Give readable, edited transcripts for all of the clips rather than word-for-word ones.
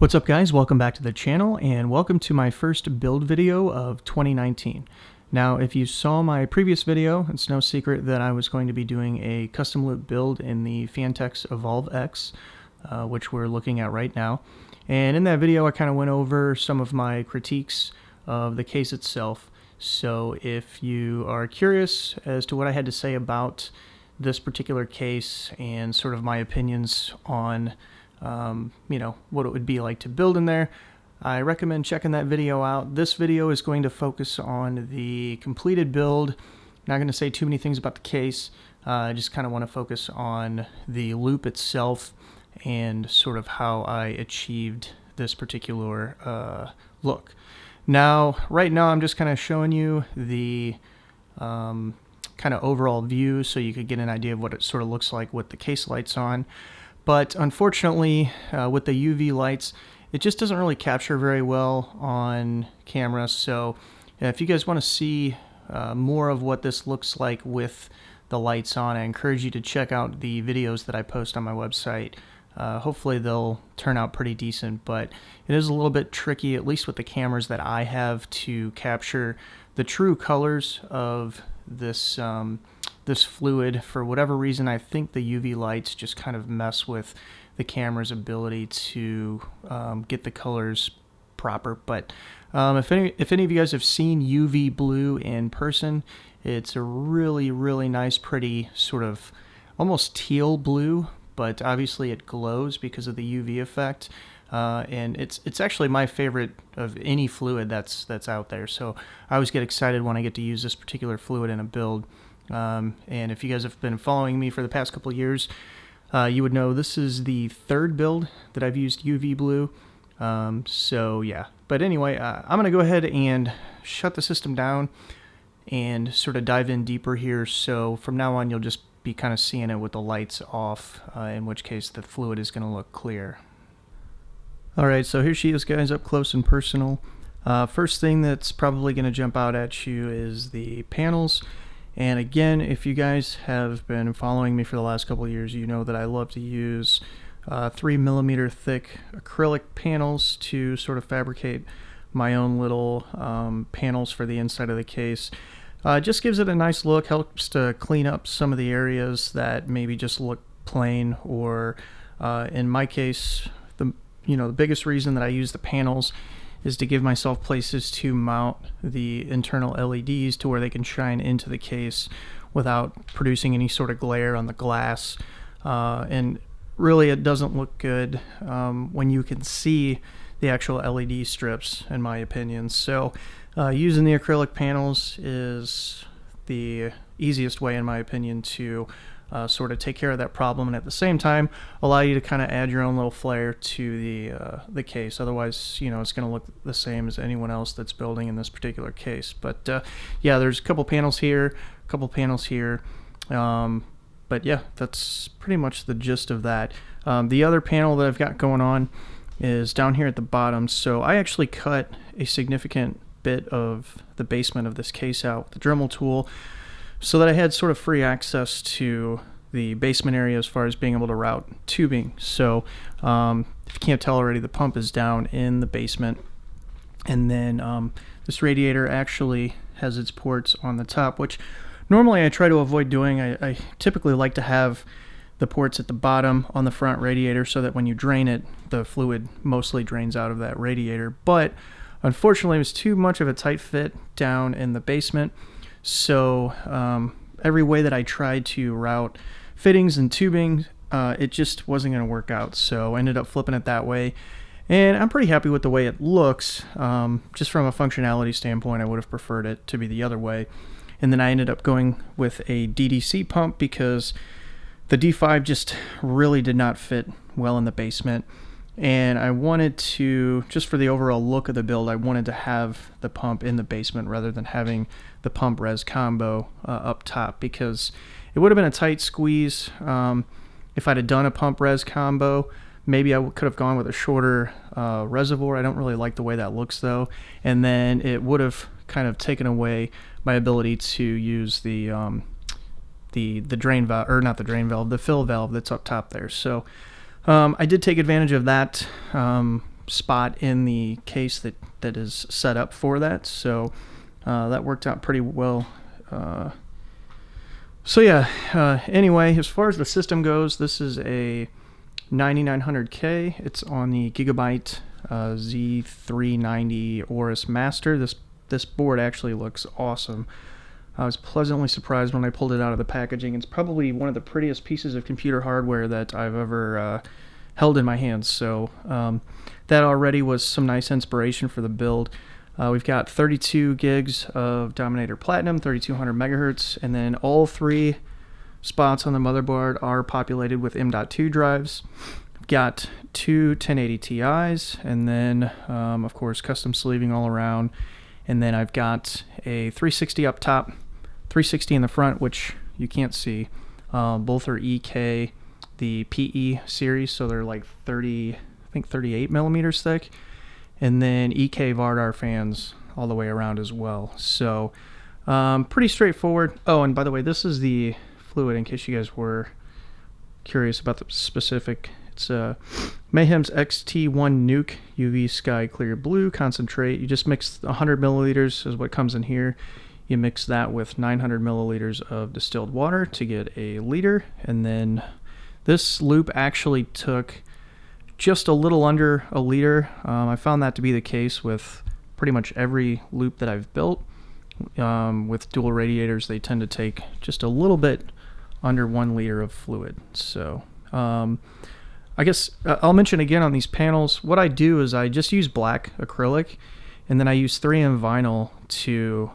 What's up guys, welcome back to the channel and welcome to my first build video of 2019. Now if you saw my previous video, it's no secret that I was going to be doing a custom loop build in the Phanteks Evolv X, which we're looking at right now. And in that video I kind of went over some of my critiques of the case itself. So if you are curious as to what I had to say about this particular case and sort of my opinions on what it would be like to build in there, I recommend checking that video out. This video is going to focus on the completed build. Not going to say too many things about the case. I just kind of want to focus on the loop itself and sort of how I achieved this particular look. Now, right now I'm just kind of showing you the kind of overall view so you could get an idea of what it sort of looks like with the case lights on. But unfortunately, with the UV lights, it just doesn't really capture very well on camera. So if you guys want to see more of what this looks like with the lights on, I encourage you to check out the videos that I post on my website. Hopefully they'll turn out pretty decent, but it is a little bit tricky, at least with the cameras that I have, to capture the true colors of this this fluid. For whatever reason, I think the UV lights just kind of mess with the camera's ability to get the colors proper. But if any of you guys have seen UV blue in person, it's a really nice, pretty sort of almost teal blue, but obviously it glows because of the UV effect. And it's actually my favorite of any fluid that's out there. So I always get excited when I get to use this particular fluid in a build. And if you guys have been following me for the past couple of years, you would know this is the third build that I've used UV blue. So yeah, but anyway, I'm gonna go ahead and shut the system down and sort of dive in deeper here. So from now on, you'll just be kind of seeing it with the lights off, in which case the fluid is gonna look clear. Alright, so here she is guys, up close and personal. First thing that's probably going to jump out at you is the panels. And again, if you guys have been following me for the last couple of years, you know that I love to use 3mm thick acrylic panels to sort of fabricate my own little panels for the inside of the case. Just gives it a nice look, helps to clean up some of the areas that maybe just look plain, or in my case, the biggest reason that I use the panels is to give myself places to mount the internal LEDs to where they can shine into the case without producing any sort of glare on the glass. And really it doesn't look good when you can see the actual LED strips, in my opinion. So using the acrylic panels is the easiest way, in my opinion, to sort of take care of that problem, and at the same time allow you to kind of add your own little flair to the case. Otherwise, it's going to look the same as anyone else that's building in this particular case. But yeah, there's a couple panels here, a couple panels here, but yeah, that's pretty much the gist of that. The other panel that I've got going on is down here at the bottom. So I actually cut a significant bit of the basement of this case out with the Dremel tool, so that I had sort of free access to the basement area as far as being able to route tubing. So if you can't tell already, the pump is down in the basement, and then this radiator actually has its ports on the top, which normally I try to avoid doing. I typically like to have the ports at the bottom on the front radiator so that when you drain it, the fluid mostly drains out of that radiator. But unfortunately, it was too much of a tight fit down in the basement. So every way that I tried to route fittings and tubing, it just wasn't going to work out. So I ended up flipping it that way. And I'm pretty happy with the way it looks. Just from a functionality standpoint, I would have preferred it to be the other way. And then I ended up going with a DDC pump because the D5 just really did not fit well in the basement. And I wanted to, just for the overall look of the build, I wanted to have the pump in the basement rather than having the pump res combo up top, because it would have been a tight squeeze. If I'd have done a pump res combo, maybe I could have gone with a shorter reservoir. I don't really like the way that looks though. And then it would have kind of taken away my ability to use the drain valve, or not the drain valve, the fill valve that's up top there. So I did take advantage of that spot in the case that is set up for that, so that worked out pretty well. So yeah, anyway, as far as the system goes, this is a 9900K. It's on the Gigabyte Z390 Aorus Master. This board actually looks awesome. I was pleasantly surprised when I pulled it out of the packaging. It's probably one of the prettiest pieces of computer hardware that I've ever held in my hands. So that already was some nice inspiration for the build. We've got 32 gigs of Dominator Platinum, 3200 megahertz, and then all three spots on the motherboard are populated with M.2 drives. We've got two 1080 Ti's, and then of course custom sleeving all around. And then I've got a 360 up top, 360 in the front, which you can't see. Both are EK, the PE series, so they're like 30, I think 38 millimeters thick. And then EK Vardar fans all the way around as well. So pretty straightforward. Oh, and by the way, this is the fluid in case you guys were curious about the specific. It's Mayhem's XT1 Nuke UV Sky Clear Blue Concentrate. You just mix 100 milliliters is what comes in here. You mix that with 900 milliliters of distilled water to get a liter. And then this loop actually took just a little under a liter. I found that to be the case with pretty much every loop that I've built. With dual radiators, they tend to take just a little bit under 1 liter of fluid. So I guess I'll mention again on these panels, what I do is I just use black acrylic, and then I use 3M vinyl to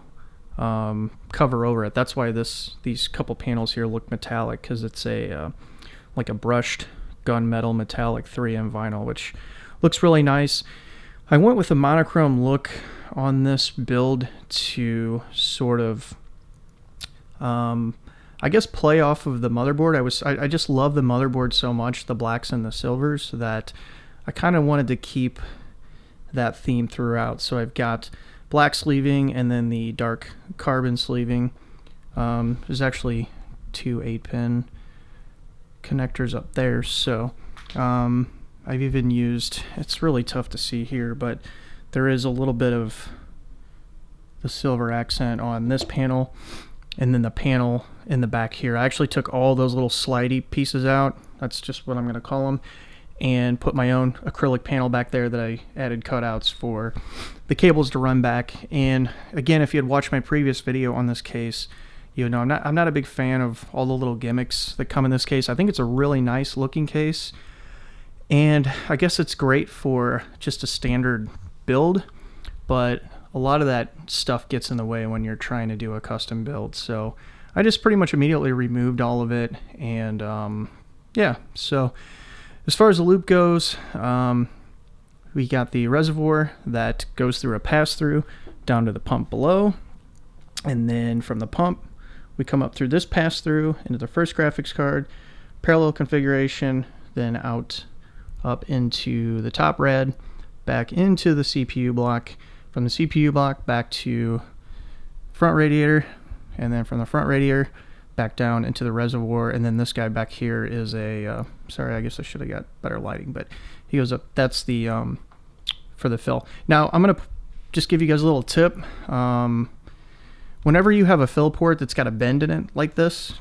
cover over it. That's why these couple panels here look metallic, because it's a like a brushed gunmetal metallic 3M vinyl, which looks really nice. I went with a monochrome look on this build to sort of I guess play off of the motherboard. I just love the motherboard so much, the blacks and the silvers, that I kind of wanted to keep that theme throughout. So I've got black sleeving and then the dark carbon sleeving. There's actually two 8-pin connectors up there. So I've even used, it's really tough to see here, but there is a little bit of the silver accent on this panel. And then the panel in the back here, I actually took all those little slidey pieces out. That's just what I'm going to call them. And put my own acrylic panel back there that I added cutouts for the cables to run back. And again, if you had watched my previous video on this case, you know I'm not a big fan of all the little gimmicks that come in this case. I think it's a really nice looking case. And I guess it's great for just a standard build, but a lot of that stuff gets in the way when you're trying to do a custom build. So I just pretty much immediately removed all of it. And yeah, so as far as the loop goes, we got the reservoir that goes through a pass-through down to the pump below. And then from the pump, we come up through this pass-through into the first graphics card, parallel configuration, then out up into the top rad, back into the CPU block, from the CPU block back to front radiator, and then from the front radiator back down into the reservoir. And then this guy back here is a sorry, I guess I should have got better lighting, but he goes up. That's the for the fill. Now I'm gonna just give you guys a little tip. Whenever you have a fill port that's got a bend in it like this,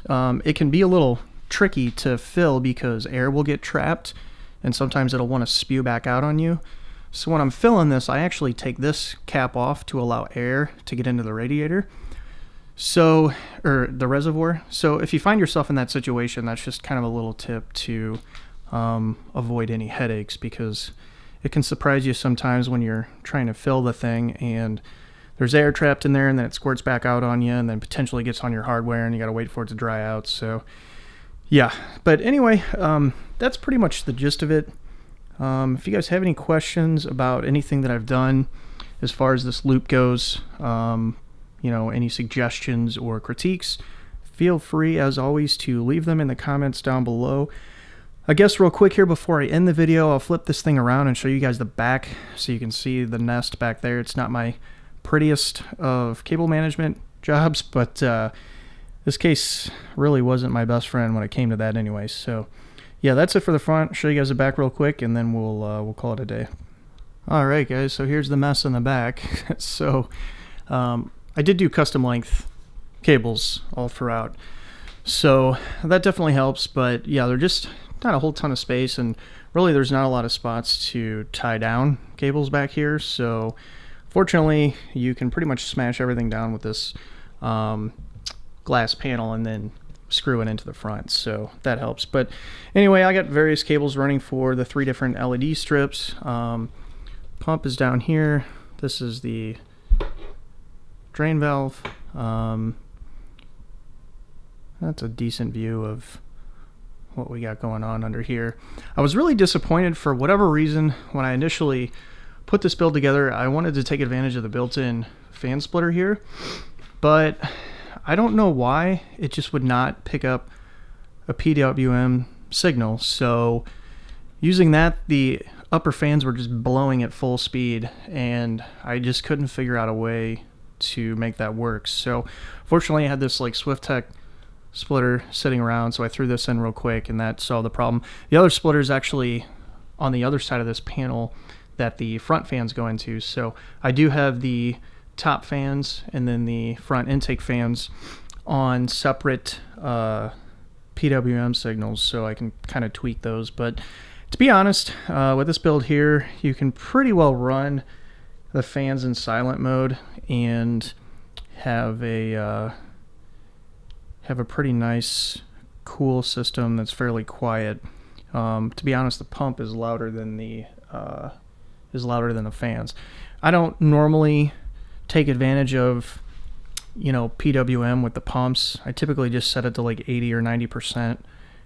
it can be a little tricky to fill because air will get trapped, and sometimes it'll want to spew back out on you. So when I'm filling this, I actually take this cap off to allow air to get into the radiator, or the reservoir. So if you find yourself in that situation, that's just kind of a little tip to avoid any headaches, because it can surprise you sometimes when you're trying to fill the thing and there's air trapped in there, and then it squirts back out on you and then potentially gets on your hardware and you got to wait for it to dry out. So yeah, but anyway, that's pretty much the gist of it. If you guys have any questions about anything that I've done as far as this loop goes, you know, any suggestions or critiques, feel free as always to leave them in the comments down below. I guess real quick here before I end the video, I'll flip this thing around and show you guys the back so you can see the nest back there. It's not my prettiest of cable management jobs, but this case really wasn't my best friend when it came to that anyway. So yeah, that's it for the front. I'll show you guys the back real quick, and then we'll call it a day. All right, guys. So here's the mess in the back. So I did do custom length cables all throughout, so that definitely helps. But yeah, they're just not a whole ton of space, and really there's not a lot of spots to tie down cables back here. So fortunately, you can pretty much smash everything down with this glass panel and then screw it into the front, so that helps. But anyway, I got various cables running for the 3 different LED strips. Pump is down here. This is the drain valve. That's a decent view of what we got going on under here. I was really disappointed for whatever reason when I initially put this build together. I wanted to take advantage of the built-in fan splitter here, but I don't know why it just would not pick up a PWM signal. So using that, the upper fans were just blowing at full speed, and I just couldn't figure out a way to make that work. So fortunately, I had this like SwiftTech splitter sitting around, so I threw this in real quick, and that solved the problem. The other splitter is actually on the other side of this panel that the front fans go into. So I do have the top fans and then the front intake fans on separate PWM signals, so I can kind of tweak those. But to be honest, with this build here, you can pretty well run the fans in silent mode and have a pretty nice, cool system that's fairly quiet. To be honest, the pump is louder than the fans. I don't normally take advantage of, PWM with the pumps. I typically just set it to like 80 or 90%,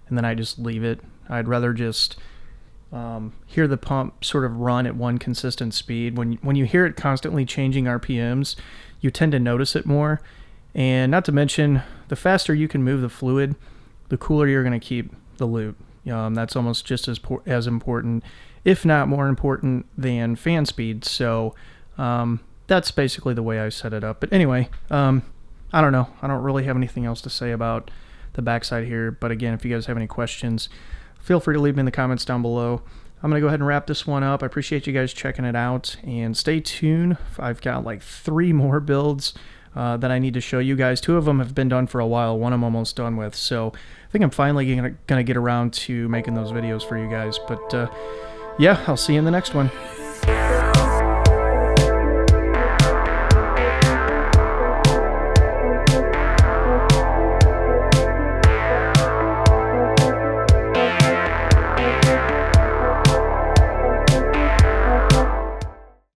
and then I just leave it. I'd rather just hear the pump sort of run at one consistent speed. When you hear it constantly changing RPMs, you tend to notice it more. And not to mention, the faster you can move the fluid, the cooler you're going to keep the loop. That's almost just as important, if not more important, than fan speed. So that's basically the way I set it up. But anyway, I don't know. I don't really have anything else to say about the backside here. But again, if you guys have any questions, feel free to leave them in the comments down below. I'm going to go ahead and wrap this one up. I appreciate you guys checking it out, and stay tuned. I've got like 3 more builds that I need to show you guys. 2 of them have been done for a while. One I'm almost done with. So I think I'm finally going to get around to making those videos for you guys. But yeah, I'll see you in the next one.